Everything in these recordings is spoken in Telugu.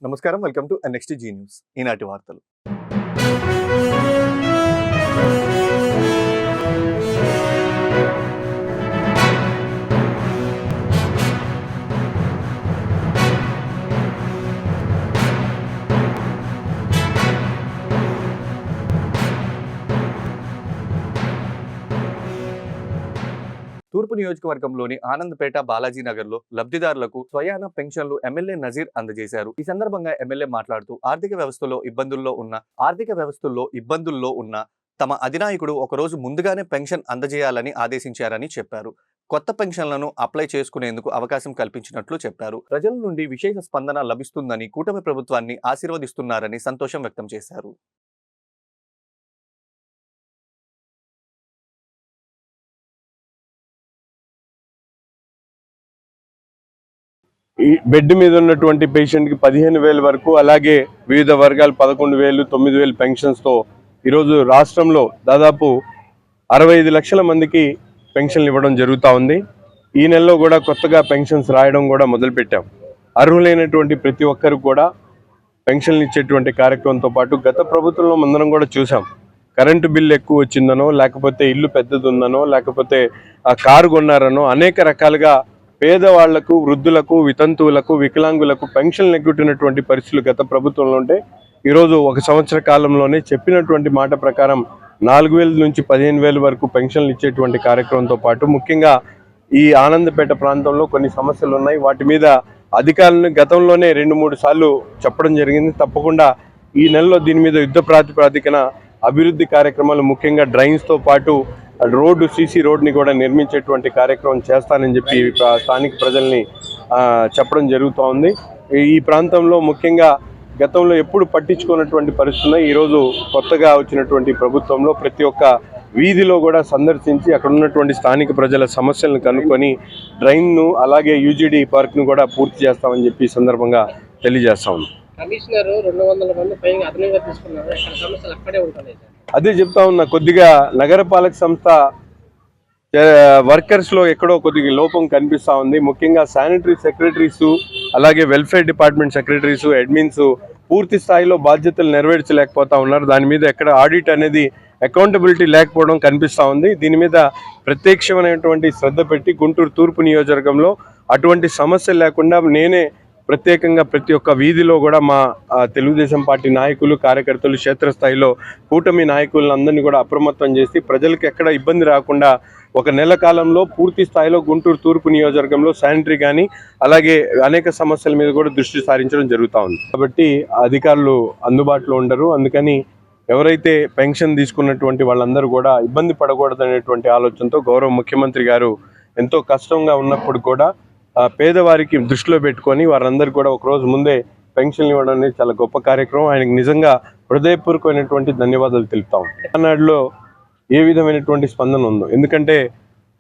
నమస్కారం, welcome to NXT G news. ఈనాటి వార్తలు. తూర్పు నియోజకవర్గంలోని ఆనందపేట బాలాజీనగర్లో లబ్ధిదారులకు స్వయాన పెన్షన్లు ఎమ్మెల్యే నజీర్ అందజేశారు. ఈ సందర్భంగా ఎమ్మెల్యే మాట్లాడుతూ ఆర్థిక వ్యవస్థల్లో ఇబ్బందుల్లో ఉన్న తమ అధినాయకుడు ఒకరోజు ముందుగానే పెన్షన్ అందజేయాలని ఆదేశించారని చెప్పారు. కొత్త పెన్షన్లను అప్లై చేసుకునేందుకు అవకాశం కల్పించినట్లు చెప్పారు. ప్రజల నుండి విశేష స్పందన లభిస్తుందని, కూటమి ప్రభుత్వాన్ని ఆశీర్వదిస్తున్నారని సంతోషం వ్యక్తం చేశారు. ఈ బెడ్ మీద ఉన్నటువంటి పేషెంట్కి 15,000 వరకు, అలాగే వివిధ వర్గాలు 11,000, 9,000 పెన్షన్స్తో ఈరోజు రాష్ట్రంలో దాదాపు 65 లక్షల మందికి పెన్షన్లు ఇవ్వడం జరుగుతూ ఉంది. ఈ నెలలో కూడా కొత్తగా పెన్షన్స్ రాయడం కూడా మొదలుపెట్టాం. అర్హులైనటువంటి ప్రతి ఒక్కరు కూడా పెన్షన్లు ఇచ్చేటువంటి కార్యక్రమంతో పాటు గత ప్రభుత్వంలో అందరం కూడా చూసాం. కరెంటు బిల్లు ఎక్కువ వచ్చిందనో, లేకపోతే ఇల్లు పెద్దది ఉందనో, లేకపోతే ఆ కారు కొన్నారనో అనేక రకాలుగా పేదవాళ్లకు, వృద్ధులకు, వితంతువులకు, వికలాంగులకు పెన్షన్లు ఎగ్గుతున్నటువంటి పరిస్థితులు గత ప్రభుత్వంలో ఉంటే ఈరోజు 1 సంవత్సర కాలంలోనే చెప్పినటువంటి మాట ప్రకారం 4,000 నుంచి 15,000 వరకు పెన్షన్లు ఇచ్చేటువంటి కార్యక్రమంతో పాటు ముఖ్యంగా ఈ ఆనందపేట ప్రాంతంలో కొన్ని సమస్యలు ఉన్నాయి. వాటి మీద అధికారులను గతంలోనే 2-3 సార్లు చెప్పడం జరిగింది. తప్పకుండా ఈ నెలలో దీని మీద యుద్ధ ప్రాతిపదికన అభివృద్ధి కార్యక్రమాలు, ముఖ్యంగా డ్రైన్స్తో పాటు రోడ్డు, సీసీ రోడ్ని కూడా నిర్మించేటువంటి కార్యక్రమం చేస్తానని చెప్పి స్థానిక ప్రజల్ని చెప్పడం జరుగుతూ ఉంది. ఈ ప్రాంతంలో ముఖ్యంగా గతంలో ఎప్పుడు పట్టించుకున్నటువంటి పరిస్థితులు ఈరోజు కొత్తగా వచ్చినటువంటి ప్రభుత్వంలో ప్రతి ఒక్క వీధిలో కూడా సందర్శించి అక్కడ ఉన్నటువంటి స్థానిక ప్రజల సమస్యలను కనుక్కొని డ్రైన్ను, అలాగే యూజీడీ పార్క్ను కూడా పూర్తి చేస్తామని చెప్పి ఈ సందర్భంగా తెలియజేస్తా ఉంది. కమిషనర్ 200 మంది పైగా అదనంగా తీసుకున్నారు. ఇక్కడ సమస్యలు అక్కడే ఉంటాయి. అదే చెప్తా ఉన్నా, కొద్దిగా నగరపాలక సంస్థ వర్కర్స్లో ఎక్కడో కొద్దిగా లోపం కనిపిస్తూ ఉంది. ముఖ్యంగా శానిటరీ సెక్రటరీసు, అలాగే వెల్ఫేర్ డిపార్ట్మెంట్ సెక్రటరీసు, అడ్మిన్స్ పూర్తి స్థాయిలో బాధ్యతలు నెరవేర్చలేకపోతా ఉన్నారు. దాని మీద ఎక్కడ ఆడిట్ అనేది, అకౌంటబిలిటీ లేకపోవడం కనిపిస్తూ ఉంది. దీని మీద ప్రత్యక్షమైనటువంటి శ్రద్ధ పెట్టి గుంటూరు తూర్పు నియోజకవర్గంలో అటువంటి సమస్య లేకుండా నేనే ప్రత్యేకంగా ప్రతి ఒక్క వీధిలో కూడా మా తెలుగుదేశం పార్టీ నాయకులు, కార్యకర్తలు, క్షేత్రస్థాయిలో కూటమి నాయకులందరినీ కూడా అప్రమత్తం చేసి ప్రజలకు ఎక్కడ ఇబ్బంది రాకుండా 1 నెల కాలంలో పూర్తి స్థాయిలో గుంటూరు తూర్పు నియోజకవర్గంలో శానిటరీ కానీ, అలాగే అనేక సమస్యల మీద కూడా దృష్టి సారించడం జరుగుతూ ఉంది. కాబట్టి అధికారులు అందుబాటులో ఉండరు. అందుకని ఎవరైతే పెన్షన్ తీసుకున్నటువంటి వాళ్ళందరూ కూడా ఇబ్బంది పడకూడదనేటువంటి ఆలోచనతో గౌరవ ముఖ్యమంత్రి గారు ఎంతో కష్టంగా ఉన్నప్పుడు కూడా పేదవారికి దృష్టిలో పెట్టుకొని వారందరూ కూడా ఒకరోజు ముందే పెన్షన్లు ఇవ్వడం అనేది చాలా గొప్ప కార్యక్రమం. ఆయనకు నిజంగా హృదయపూర్వకమైనటువంటి ధన్యవాదాలు తెలుపుతాం. తమిళనాడులో ఏ విధమైనటువంటి స్పందన ఉందో, ఎందుకంటే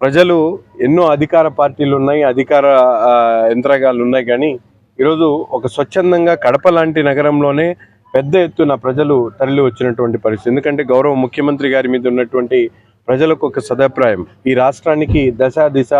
ప్రజలు ఎన్నో అధికార పార్టీలు ఉన్నాయి, అధికార యంత్రాంగాలు ఉన్నాయి, కానీ ఈరోజు ఒక స్వచ్ఛందంగా కడప లాంటి నగరంలోనే పెద్ద ఎత్తున ప్రజలు తరలి వచ్చినటువంటి పరిస్థితి. ఎందుకంటే గౌరవ ముఖ్యమంత్రి గారి మీద ఉన్నటువంటి ప్రజలకు ఒక సదాభిప్రాయం, ఈ రాష్ట్రానికి దిశ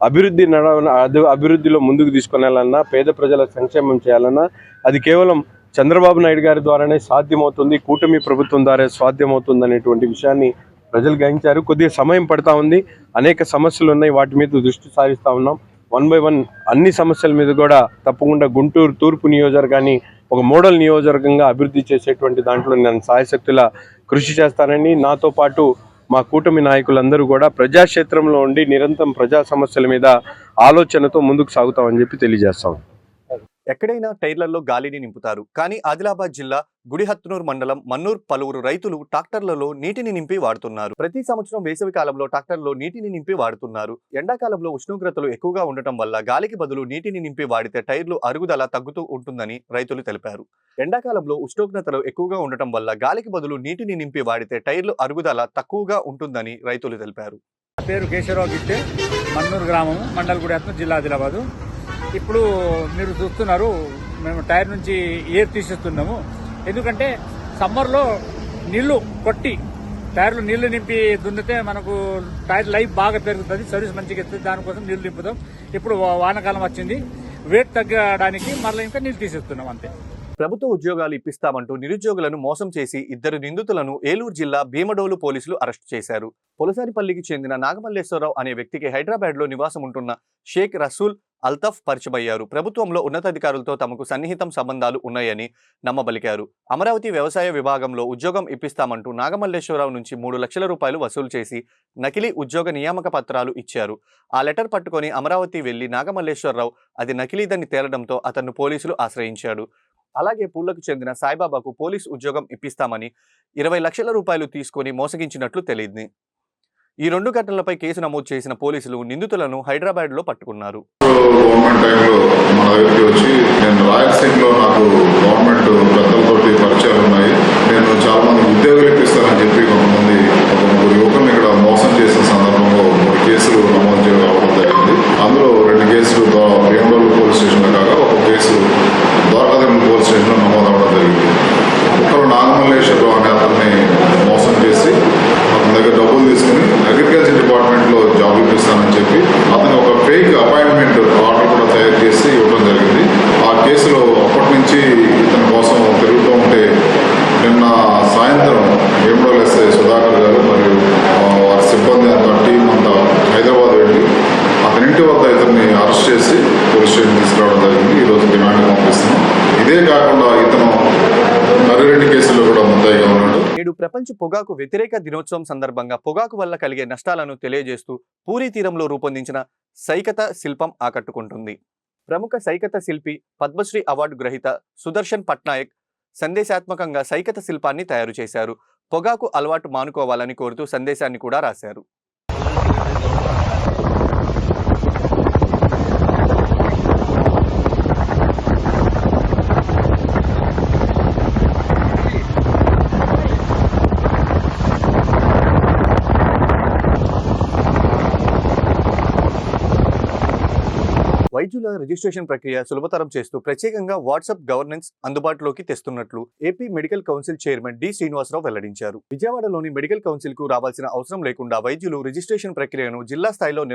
అభివృద్ధిలో ముందుకు తీసుకునేయాలన్నా, పేద ప్రజల సంక్షేమం చేయాలన్నా అది కేవలం చంద్రబాబు నాయుడు గారి ద్వారానే సాధ్యమవుతుంది, కూటమి ప్రభుత్వం ద్వారా సాధ్యమవుతుంది అనేటువంటి విషయాన్ని ప్రజలు గ్రహించారు. కొద్దిగా సమయం పడతా ఉంది, అనేక సమస్యలు ఉన్నాయి, వాటి మీద దృష్టి సారిస్తూ ఉన్నాం. 1 by 1 అన్ని సమస్యల మీద కూడా తప్పకుండా గుంటూరు తూర్పు నియోజకవర్గాన్ని ఒక మోడల్ నియోజకవర్గంగా అభివృద్ధి చేసేటువంటి దాంట్లో నేను సాయశక్తులా కృషి చేస్తానని, నాతో పాటు మా కూటమి నాయకులందరూ కూడా ప్రజాక్షేత్రంలో ఉండి నిరంతరం ప్రజా సమస్యల మీద ఆలోచనతో ముందుకు సాగుతామని చెప్పి తెలియజేస్తాం. ఎక్కడైనా టైర్లలో గాలిని నింపుతారు, కానీ ఆదిలాబాద్ జిల్లా గుడిహత్నూర్ మండలం మన్నూర్ పలువురు రైతులు ట్రాక్టర్లలో నీటిని నింపి వాడుతున్నారు. ప్రతి సంవత్సరం వేసవి కాలంలో ట్రాక్టర్లో నీటిని నింపి వాడుతున్నారు. ఎండాకాలంలో ఉష్ణోగ్రతలు ఎక్కువగా ఉండటం వల్ల గాలికి బదులు నీటిని నింపి వాడితే టైర్లు అరుగుదల తగ్గుతూ ఉంటుందని రైతులు తెలిపారు. ఎండాకాలంలో ఉష్ణోగ్రతలు ఎక్కువగా ఉండటం వల్ల గాలికి బదులు నీటిని నింపి వాడితే టైర్లు అరుగుదల తక్కువగా ఉంటుందని రైతులు తెలిపారు. పేరు కేశవరావు గిట్టే, మన్నూరు గ్రామము, మండల్ గుడిహత్నూర్, జిల్లా ఆదిలాబాదు. ఇప్పుడు మీరు చూస్తున్నారు, మేము టైర్ నుంచి ఎయిర్ తీసేస్తున్నాము. ఎందుకంటే సమ్మర్లో నీళ్లు కొట్టి టైర్లు నీళ్లు నింపి దున్నితే మనకు టైర్ లైఫ్ బాగా పెరుగుతుంది, సర్వీస్ మంచిగా ఇస్తుంది. దానికోసం నీళ్లు నింపుతాం. ఇప్పుడు వానాకాలం వచ్చింది, వెయిట్ తగ్గడానికి మళ్ళీ ఇంకా నీళ్ళు తీసేస్తున్నాం అంతే. ప్రభుత్వ ఉద్యోగాలు ఇప్పిస్తామంటూ నిరుద్యోగులను మోసం చేసి 2 నిందితులను ఏలూరు జిల్లా భీమడోలు పోలీసులు అరెస్టు చేశారు. పొలసానిపల్లికి చెందిన నాగమల్లేశ్వరరావు అనే వ్యక్తికి హైదరాబాద్లో నివాసం ఉంటున్న షేక్ రసూల్ అల్తఫ్ పరిచయమయ్యారు. ప్రభుత్వంలో ఉన్నతాధికారులతో తమకు సన్నిహితం సంబంధాలు ఉన్నాయని నమ్మబలికారు. అమరావతి వ్యవసాయ విభాగంలో ఉద్యోగం ఇప్పిస్తామంటూ నాగమల్లేశ్వరరావు నుంచి 3 లక్షల రూపాయలు వసూలు చేసి నకిలీ ఉద్యోగ నియామక పత్రాలు ఇచ్చారు. ఆ లెటర్ పట్టుకొని అమరావతి వెళ్లి నాగమల్లేశ్వరరావు అది నకిలీదని తేలడంతో అతన్ని పోలీసులు ఆశ్రయించాడు. అలాగే పూళ్లకు చెందిన సాయిబాబాకు పోలీసు ఉద్యోగం ఇప్పిస్తామని 20 లక్షల రూపాయలు తీసుకొని మోసగించినట్లు తెలియదు. ఈ 2 ఘటనలపై కేసు నమోదు చేసిన పోలీసులు నిందితులను హైదరాబాద్లో పట్టుకున్నారు. గవర్నమెంట్ టైంలో మన దగ్గరికి వచ్చి నేను రాయలసీమలో నాకు గవర్నమెంట్ పెద్దలతోటి పరిచయాలు ఉన్నాయి, నేను చాలా మంది ఉద్యోగాలు ఇప్పిస్తానని చెప్పి కొంతమంది ఒక 3 యువకులను ఇక్కడ మోసం చేసిన సందర్భంలో 3 కేసులు నమోదు చేయడం జరిగింది. అందులో 2 కేసులు భీమడోలు పోలీస్ స్టేషన్లో కాగా ఒక కేసు ద్వారకాదేవి పోలీస్ స్టేషన్లో నమోదు అవ్వడం జరిగింది. ఒకరు నాగమల్లేశ్వరరావు అనే అతన్ని మోసం చేసి అతని దగ్గర డబ్బులు తీసుకుని అగ్రికల్చర్ డిపార్ట్మెంట్లో జాబ్ ఇప్పిస్తానని చెప్పి అతను ఒక ఫేక్ అపాయింట్మెంట్ ఆర్డర్ కూడా తయారు చేసి ఇవ్వడం జరిగింది. ఆ కేసులో అప్పటి నుంచి ఇతని కోసం తిరుగుతూ ఉంటే నిన్న సాయంత్రం భీమడోలు ఎస్ఐ సుధాకర్ గారు మరియు వారి సిబ్బంది అంతా టీం అంతా హైదరాబాద్ వెళ్ళి అతని ఇంటి వద్ద ఇతన్ని అరెస్ట్ చేసి పోలీస్ స్టేషన్ తీసుకురావడం జరిగింది. ఈరోజు డిమాండ్ పంపిస్తున్నాం. ఇదే కాకుండా ఇతను మరిరెడ్డి కేసులో కూడా ముద్దాయిగా ఉన్నాడు. నేడు ప్రపంచ పొగాకు వ్యతిరేక దినోత్సవం సందర్భంగా పొగాకు వల్ల కలిగే నష్టాలను తెలియజేస్తూ పూరీ తీరంలో రూపొందించిన సైకత శిల్పం ఆకట్టుకుంటుంది. ప్రముఖ సైకత శిల్పి పద్మశ్రీ అవార్డు గ్రహీత సుదర్శన్ పట్నాయక్ సందేశాత్మకంగా సైకత శిల్పాన్ని తయారు చేశారు. పొగాకు అలవాటు మానుకోవాలని కోరుతూ సందేశాన్ని కూడా రాశారు. వైద్యుల రిజిస్ట్రేషన్ ప్రక్రియ సులభతరం చేస్తూ ప్రత్యేకంగా వాట్సాప్ గవర్నెన్స్ అందుబాటులోకి తెస్తున్నట్లు AP medical council chairman D Srinivasarao వెల్లడించారు. విజయవాడలోని మెడికల్ కౌన్సిల్ కు రావాల్సిన అవసరం లేకుండా వైద్యుల రిజిస్ట్రేషన్ ప్రక్రియను జిల్లా స్థాయిలో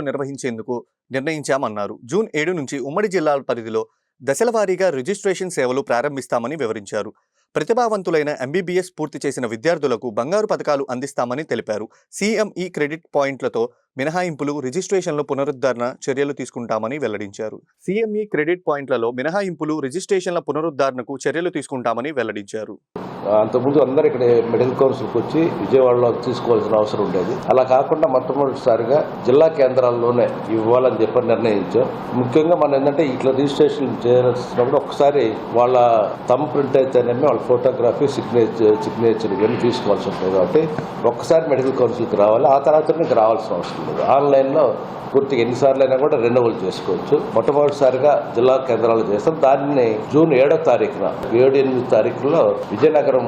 నిర్వహించేందుకు నిర్ణయించామన్నారు. జూన్ 7 నుంచి ఉమ్మడి జిల్లాల పరిధిలో దశల వారీగా రిజిస్ట్రేషన్ సేవలు ప్రారంభిస్తామని వివరించారు. ప్రతిభావంతులైన ఎంబీబీఎస్ పూర్తి చేసిన విద్యార్థులకు బంగారు పథకాలు అందిస్తామని తెలిపారు. సీఎంఈ క్రెడిట్ పాయింట్లతో మినహాయింపులు, రిజిస్ట్రేషన్లో పునరుద్ధరణ చర్యలు తీసుకుంటామని వెల్లడించారు. సీఎంఈ క్రెడిట్ పాయింట్లలో మినహాయింపులు, రిజిస్ట్రేషన్ల పునరుద్ధరణకు చర్యలు తీసుకుంటామని వెల్లడించారు. అంతకుముందు అందరూ ఇక్కడ మెడికల్ కౌన్సిల్కి వచ్చి విజయవాడలో తీసుకోవాల్సిన అవసరం ఉండేది. అలా కాకుండా మొట్టమొదటిసారిగా జిల్లా కేంద్రాల్లోనే ఇవ్వాలని చెప్పి నిర్ణయించాం. ముఖ్యంగా మనం ఏంటంటే ఇట్లా రిజిస్ట్రేషన్ చేయాల్సినప్పుడు ఒకసారి వాళ్ళ థంబ్ ప్రింట్ అయితేనేమి వాళ్ళ ఫోటోగ్రఫీ, సిగ్నేచర్ ఇవన్నీ తీసుకోవాల్సి ఉంటుంది. కాబట్టి ఒక్కసారి మెడికల్ కౌన్సిల్కి రావాలి, ఆ తర్వాత నీకు రావాల్సిన అవసరం లేదు. ఆన్లైన్లో పూర్తిగా ఎన్నిసార్లు అయినా కూడా రెన్యువల్ చేసుకోవచ్చు. మొట్టమొదటిసారిగా జిల్లా కేంద్రాలు చేస్తాం. దాన్ని జూన్ 7వ తారీఖున 7-8 తారీఖుల్లో విజయనగరం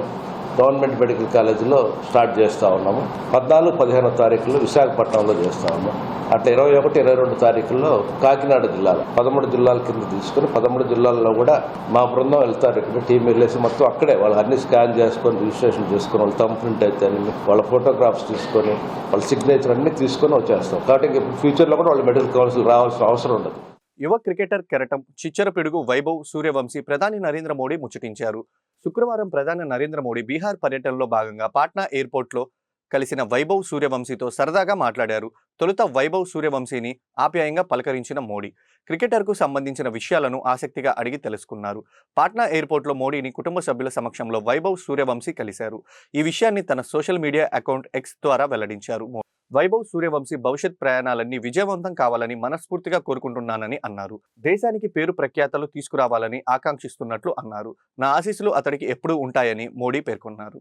గవర్నమెంట్ మెడికల్ కాలేజీలో స్టార్ట్ చేస్తూ ఉన్నాము. 14-15 తారీఖుల్లో విశాఖపట్నంలో చేస్తూ ఉన్నాము. అట్లా 21-22 తారీఖుల్లో కాకినాడ జిల్లాలో 13 జిల్లాల కింద తీసుకుని 13 జిల్లాల్లో కూడా మా బృందం వెళ్తారు. ఇక్కడ టీం వెళ్ళేసి మొత్తం అక్కడే వాళ్ళు అన్ని స్కాన్ చేసుకొని రిజిస్ట్రేషన్ చేసుకొని వాళ్ళ థంబ్ ప్రింట్ అయితే వాళ్ళ ఫోటోగ్రాఫ్స్ తీసుకొని వాళ్ళ సిగ్నేచర్ అన్ని తీసుకొని వచ్చేస్తాం. కాబట్టి ఇంక ఫ్యూచర్లో కూడా వాళ్ళు మెడికల్ కౌన్సిల్ రావాల్సిన అవసరం ఉండదు. యువ క్రికెటర్ కెరటం చిచ్చర పిడుగు వైభవ్ సూర్యవంశీ ప్రధాని నరేంద్ర మోడీ ముచ్చటించారు. శుక్రవారం ప్రధాని నరేంద్ర మోడీ బీహార్ పర్యటనలో భాగంగా పాట్నా ఎయిర్పోర్ట్లో కలిసిన వైభవ్ సూర్యవంశీతో సరదాగా మాట్లాడారు. తొలుత వైభవ్ సూర్యవంశీని ఆప్యాయంగా పలకరించిన మోడీ క్రికెటర్కు సంబంధించిన విషయాలను ఆసక్తిగా అడిగి తెలుసుకున్నారు. పాట్నా ఎయిర్పోర్ట్లో మోడీని కుటుంబ సభ్యుల సమక్షంలో వైభవ్ సూర్యవంశీ కలిశారు. ఈ విషయాన్ని తన సోషల్ మీడియా అకౌంట్ ఎక్స్ ద్వారా వెల్లడించారు. వైభవ్ సూర్యవంశీ భవిష్యత్ ప్రయాణాలన్నీ విజయవంతం కావాలని మనస్ఫూర్తిగా కోరుకుంటున్నానని అన్నారు. దేశానికి పేరు ప్రఖ్యాతలు తీసుకురావాలని ఆకాంక్షిస్తున్నట్లు అన్నారు. నా ఆశీస్సులు అతడికి ఎప్పుడూ ఉంటాయని మోడీ పేర్కొన్నారు.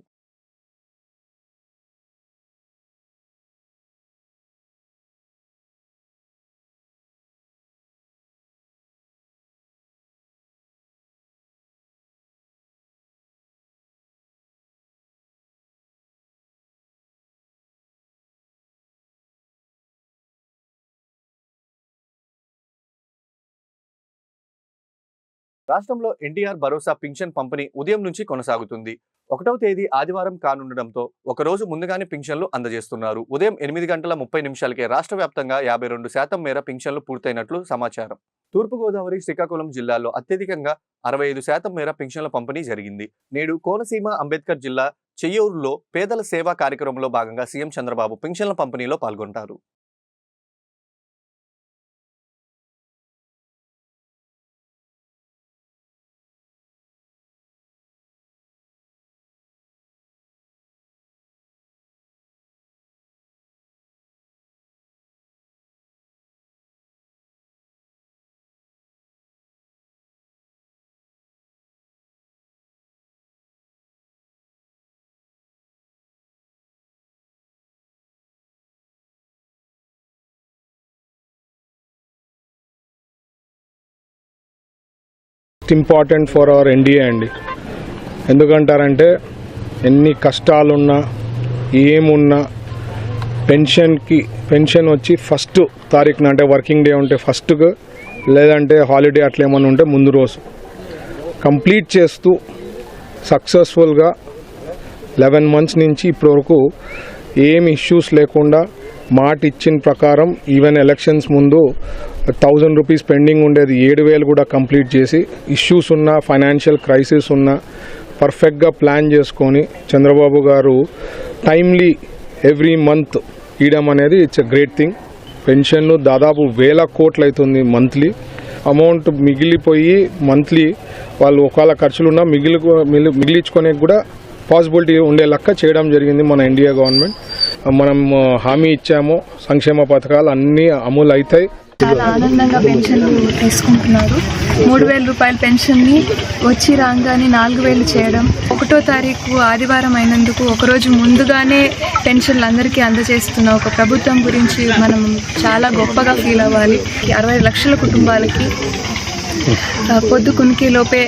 రాష్ట్రంలో ఎన్టీఆర్ భరోసా పింఛన్ పంపిణీ ఉదయం నుంచి కొనసాగుతుంది. 1వ తేదీ ఆదివారం కానుండడంతో ఒకరోజు ముందుగానే పింఛన్లు అందజేస్తున్నారు. ఉదయం 8:30 రాష్ట్ర వ్యాప్తంగా 52% మేర పింఛన్లు పూర్తయినట్లు సమాచారం. తూర్పుగోదావరి, శ్రీకాకుళం జిల్లాల్లో అత్యధికంగా 65% మేర పింఛన్ల పంపిణీ జరిగింది. నేడు కోనసీమ, అంబేద్కర్ జిల్లా చెయ్యూరులో పేదల సేవా కార్యక్రమంలో భాగంగా సీఎం చంద్రబాబు పింఛన్ల పంపిణీలో పాల్గొంటారు. ఇంపార్టెంట్ ఫర్ అవర్ ఎన్డీఏ అండి. ఎందుకంటారంటే ఎన్ని కష్టాలున్నా ఏమున్నా పెన్షన్ వచ్చి ఫస్ట్ తారీఖున, అంటే వర్కింగ్ డే ఉంటే ఫస్ట్గా, లేదంటే హాలిడే అట్లా ఏమన్నా ఉంటే ముందు రోజు కంప్లీట్ చేస్తూ సక్సెస్ఫుల్గా 11 మంత్స్ నుంచి ఇప్పటివరకు ఏం ఇష్యూస్ లేకుండా మాట ఇచ్చిన ప్రకారం ఈవెన్ ఎలక్షన్స్ ముందు 1000 రూపీస్ పెండింగ్ ఉండేది 7000 కూడా కంప్లీట్ చేసి, ఇష్యూస్ ఉన్న ఫైనాన్షియల్ క్రైసిస్ ఉన్న పర్ఫెక్ట్గా ప్లాన్ చేసుకొని చంద్రబాబు గారు టైమ్లీ ఎవ్రీ మంత్ ఇవ్వడం అనేది ఇట్స్ ఎ గ్రేట్ థింగ్. పెన్షన్లు దాదాపు 1000 కోట్లు అవుతుంది మంత్లీ. అమౌంట్ మిగిలిపోయి మంత్లీ వాళ్ళు ఒకవేళ ఖర్చులున్నా మిగిలించుకునే కూడా పాసిబిలిటీ ఉండే లెక్క చేయడం జరిగింది మన ఎన్డీఏ గవర్నమెంట్. మనం హామీ ఇచ్చాము, సంక్షేమ పథకాలు అన్నీ అమలు అవుతాయి. చాలా ఆనందంగా పెన్షన్లు తీసుకుంటున్నారు. 3000 రూపాయల పెన్షన్ని వచ్చి రాగానే 4000 చేయడం, 1వ తారీఖు ఆదివారం అయినందుకు ఒకరోజు ముందుగానే పెన్షన్లు అందరికీ అందజేస్తున్న ఒక ప్రభుత్వం గురించి మనం చాలా గొప్పగా ఫీల్ అవ్వాలి. 60 లక్షల కుటుంబాలకి పొద్దుకునికి లోపే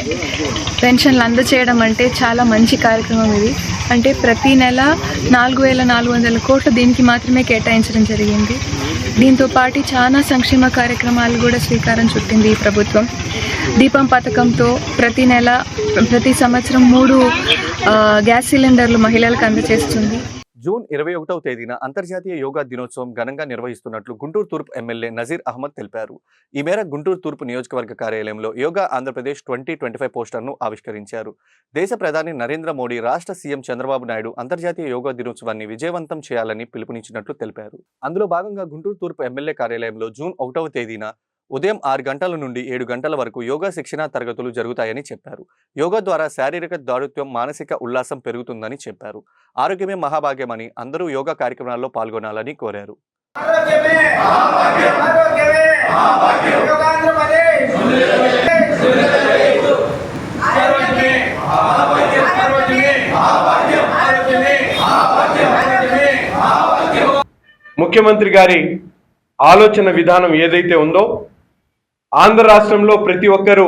పెన్షన్లు అందజేయడం అంటే చాలా మంచి కార్యక్రమం ఇది. అంటే ప్రతి నెల 4400 కోట్లు దీనికి మాత్రమే కేటాయించడం జరిగింది. దీంతో పాటు చాలా సంక్షేమ కార్యక్రమాలు కూడా శ్రీకారం చుట్టింది ఈ ప్రభుత్వం. దీపం పథకంతో ప్రతి సంవత్సరం 3 గ్యాస్ సిలిండర్లు మహిళలకు అందజేస్తుంది. జూన్ 21వ తేదీన అంతర్జాతీయ యోగా దినోత్సవం ఘనంగా నిర్వహిస్తున్నట్లు గుంటూరు తూర్పు ఎమ్మెల్యే నజీర్ అహ్మద్ తెలిపారు. ఈ మేర గుంటూరు తూర్పు నియోజకవర్గ కార్యాలయంలో యోగా ఆంధ్రప్రదేశ్ 2025 పోస్టర్ను ఆవిష్కరించారు. దేశ ప్రధాని నరేంద్ర మోడీ, రాష్ట్ర సీఎం చంద్రబాబు నాయుడు అంతర్జాతీయ యోగా దినోత్సవాన్ని విజయవంతం చేయాలని పిలుపునిచ్చినట్లు తెలిపారు. అందులో భాగంగా గుంటూరు తూర్పు ఎమ్మెల్యే కార్యాలయంలో జూన్ 1వ తేదీన ఉదయం 6 గంటల నుండి 7 గంటల వరకు యోగా శిక్షణా తరగతులు జరుగుతాయని చెప్పారు. యోగా ద్వారా శారీరక దారుత్వం, మానసిక ఉల్లాసం పెరుగుతుందని చెప్పారు. ఆరోగ్యమే మహాభాగ్యమని అందరూ యోగా కార్యక్రమాల్లో పాల్గొనాలని కోరారు. ముఖ్యమంత్రి గారి ఆలోచన విధానం ఏదైతే ఉందో, ఆంధ్ర రాష్ట్రంలో ప్రతి ఒక్కరూ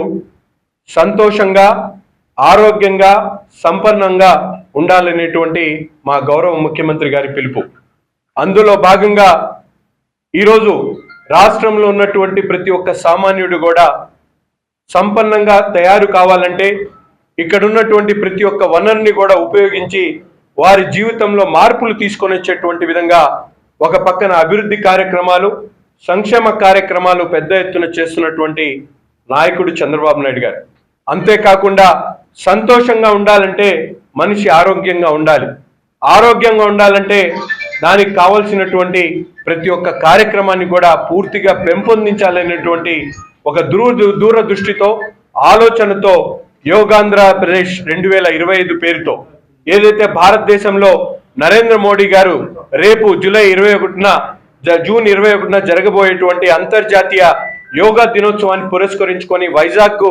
సంతోషంగా, ఆరోగ్యంగా, సంపన్నంగా ఉండాలనేటువంటి మా గౌరవ ముఖ్యమంత్రి గారి పిలుపు. అందులో భాగంగా ఈరోజు రాష్ట్రంలో ఉన్నటువంటి ప్రతి ఒక్క సామాన్యుడు కూడా సంపన్నంగా తయారు కావాలంటే ఇక్కడ ఉన్నటువంటి ప్రతి ఒక్క వనరుని కూడా ఉపయోగించి వారి జీవితంలో మార్పులు తీసుకొని వచ్చేటువంటి విధంగా ఒక పక్కన అభివృద్ధి కార్యక్రమాలు, సంక్షేమ కార్యక్రమాలు పెద్ద ఎత్తున చేస్తున్నటువంటి నాయకుడు చంద్రబాబు నాయుడు గారు. అంతేకాకుండా సంతోషంగా ఉండాలంటే మనిషి ఆరోగ్యంగా ఉండాలి. ఆరోగ్యంగా ఉండాలంటే దానికి కావలసినటువంటి ప్రతి ఒక్క కార్యక్రమాన్ని కూడా పూర్తిగా పెంపొందించాలనేటువంటి ఒక దూరదృష్టితో, ఆలోచనతో యోగాంధ్రప్రదేశ్ 2025 పేరుతో ఏదైతే భారతదేశంలో నరేంద్ర మోడీ గారు రేపు జూన్ 21న జరగబోయేటువంటి అంతర్జాతీయ యోగా దినోత్సవాన్ని పురస్కరించుకొని వైజాగ్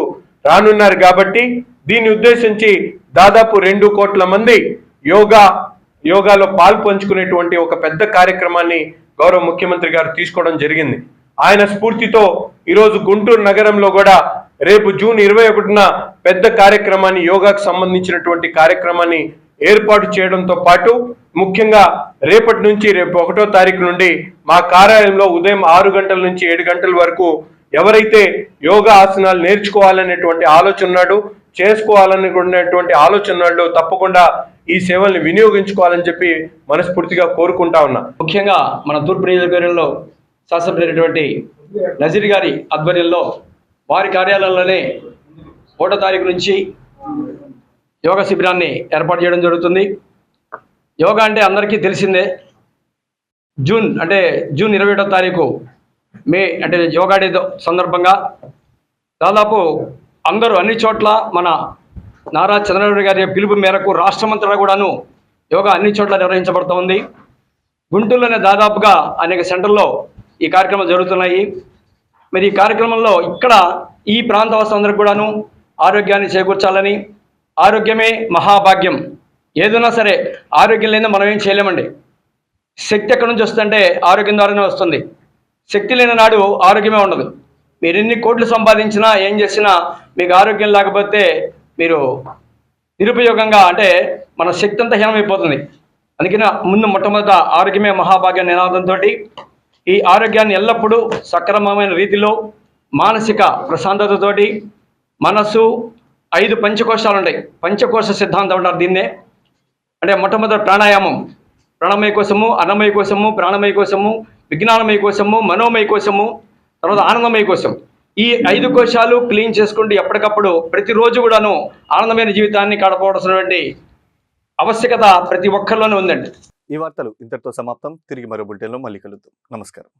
రానున్నారు. కాబట్టి దీన్ని ఉద్దేశించి దాదాపు 2 కోట్ల మంది యోగాలో పాల్పంచుకునేటువంటి ఒక పెద్ద కార్యక్రమాన్ని గౌరవ ముఖ్యమంత్రి గారు తీసుకోవడం జరిగింది. ఆయన స్ఫూర్తితో ఈరోజు గుంటూరు నగరంలో కూడా రేపు జూన్ 21న పెద్ద కార్యక్రమాన్ని, యోగాకు సంబంధించినటువంటి కార్యక్రమాన్ని ఏర్పాటు చేయడంతో పాటు ముఖ్యంగా రేపటి నుంచి రేపు 1వ తారీఖు నుండి మా కార్యాలయంలో ఉదయం 6 గంటల నుంచి 7 గంటల వరకు ఎవరైతే యోగా ఆసనాలు నేర్చుకోవాలనేటువంటి ఆలోచన ఉన్నాడు, చేసుకోవాలనుకునేటువంటి ఆలోచన ఉన్నాడు, తప్పకుండా ఈ సేవల్ని వినియోగించుకోవాలని చెప్పి మనస్ఫూర్తిగా కోరుకుంటా ఉన్నా. ముఖ్యంగా మన తూర్పు నియోజకవర్గంలో శాసనసభ్యులైనటువంటి నజీర్ గారి ఆధ్వర్యంలో వారి కార్యాలయంలోనే 1వ తారీఖు నుంచి యోగా శిబిరాన్ని ఏర్పాటు చేయడం జరుగుతుంది. యోగా అంటే అందరికీ తెలిసిందే. జూన్ 21వ తారీఖు మే అంటే యోగా డే సందర్భంగా దాదాపు అందరూ అన్ని చోట్ల మన నారా చంద్రబాబు గారి పిలుపు మేరకు రాష్ట్రమంతటా కూడాను యోగా అన్ని చోట్ల నిర్వహించబడుతూ ఉంది. గుంటూరులోనే దాదాపుగా అనేక సెంటర్లో ఈ కార్యక్రమాలు జరుగుతున్నాయి. మరి ఈ కార్యక్రమంలో ఇక్కడ ఈ ప్రాంత వాసులందరికీ కూడాను ఆరోగ్యాన్ని చేకూర్చాలని, ఆరోగ్యమే మహాభాగ్యం, ఏదైనా సరే ఆరోగ్యం లేదా మనం ఏం చేయలేమండి. శక్తి ఎక్కడి నుంచి వస్తుందంటే ఆరోగ్యం ద్వారానే వస్తుంది. శక్తి లేని నాడు ఆరోగ్యమే ఉండదు. మీరు ఎన్ని కోట్లు సంపాదించినా ఏం చేసినా మీకు ఆరోగ్యం లేకపోతే మీరు నిరుపయోగంగా అంటే మన శక్తి అంతా హీనమైపోతుంది. అందుకని ముందు మొట్టమొదట ఆరోగ్యమే మహాభాగ్య నినాదంతో ఈ ఆరోగ్యాన్ని ఎల్లప్పుడూ సక్రమమైన రీతిలో మానసిక ప్రశాంతతతోటి మనసు 5 పంచకోశాలు ఉంటాయి. పంచకోశ సిద్ధాంతం అంటారు దీన్నే. అంటే మొట్టమొదటి ప్రాణాయామం, ప్రాణమయ కోశము, అన్నమయ కోశము, ప్రాణమయ కోశము, విజ్ఞానమయ కోశము, మనోమయ కోశము, తర్వాత ఆనందమయ కోశం. ఈ 5 కోశాలు క్లీన్ చేసుకుంటూ ఎప్పటికప్పుడు ప్రతిరోజు కూడాను ఆనందమైన జీవితాన్ని గడపవలసినటువంటి ఆవశ్యకత ప్రతి ఒక్కరిలోనే ఉందండి. ఈ వార్తలు ఇంతటితో సమాప్తం. తిరిగి మరో బులెటిన్లో మళ్ళీ కలుద్దాం. నమస్కారం.